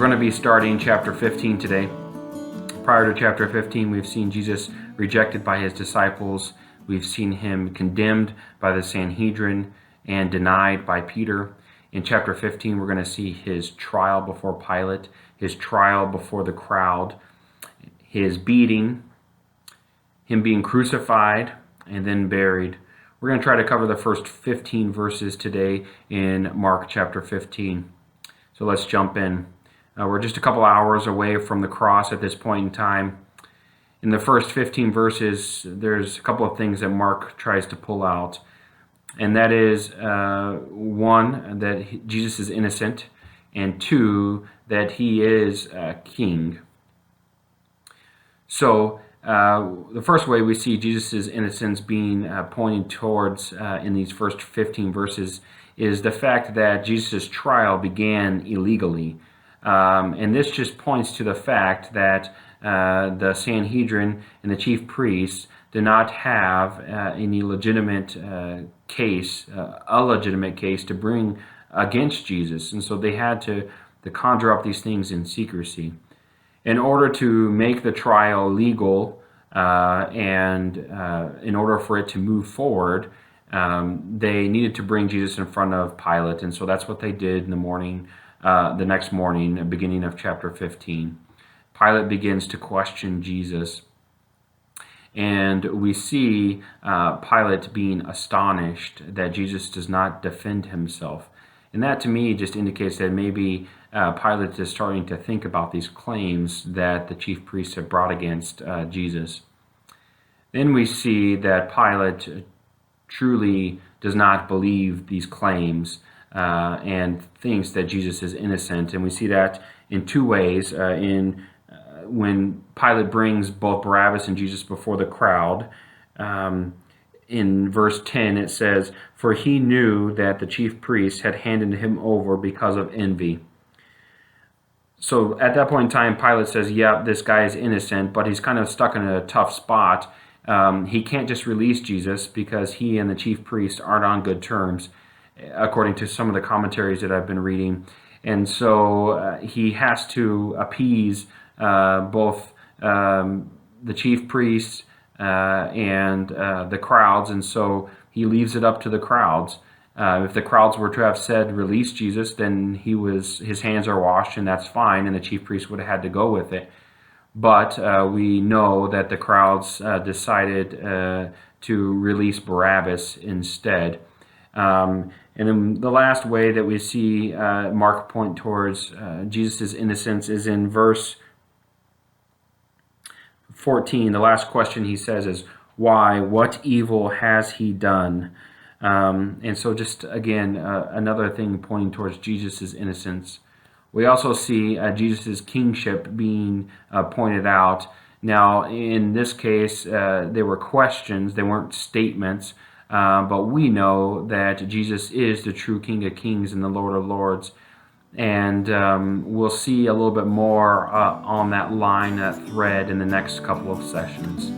going to be starting chapter 15 today. Prior to chapter 15, we've seen Jesus rejected by his disciples. We've seen him condemned by the Sanhedrin and denied by Peter. In chapter 15, we're going to see his trial before Pilate, his trial before the crowd, his beating, him being crucified, and then buried. We're going to try to cover the first 15 verses today in Mark chapter 15. So let's jump in. We're just a couple hours away from the cross at this point in time. In the first 15 verses, there's a couple of things that Mark tries to pull out. And that is, one, that Jesus is innocent, and two, that he is king. So, the first way we see Jesus' innocence being pointed towards in these first 15 verses is the fact that Jesus' trial began illegally. And this just points to the fact that the Sanhedrin and the chief priests did not have any legitimate case, a legitimate case to bring against Jesus. And so they had to conjure up these things in secrecy. In order to make the trial legal and in order for it to move forward, they needed to bring Jesus in front of Pilate. And so that's what they did in the morning, the next morning, beginning of chapter 15. Pilate begins to question Jesus. And we see Pilate being astonished that Jesus does not defend himself. And that to me just indicates that maybe Pilate is starting to think about these claims that the chief priests have brought against Jesus. Then we see that Pilate truly does not believe these claims and thinks that Jesus is innocent. And we see that in two ways. When Pilate brings both Barabbas and Jesus before the crowd, in verse 10 it says, "For he knew that the chief priests had handed him over because of envy." So at that point in time, Pilate says, yeah, this guy is innocent, but he's kind of stuck in a tough spot. He can't just release Jesus because he and the chief priests aren't on good terms, according to some of the commentaries that I've been reading. And so he has to appease both the chief priests and the crowds, and so he leaves it up to the crowds. If the crowds were to have said, release Jesus, then his hands are washed, and that's fine, and the chief priest would have had to go with it. But we know that the crowds decided to release Barabbas instead. And then the last way that we see Mark point towards Jesus' innocence is in verse 14. The last question he says is, why? What evil has he done? And so just again, another thing pointing towards Jesus' innocence. We also see Jesus' kingship being pointed out. Now, in this case, they were questions, they weren't statements, but we know that Jesus is the true King of Kings and the Lord of Lords. And we'll see a little bit more on that line, that thread, in the next couple of sessions.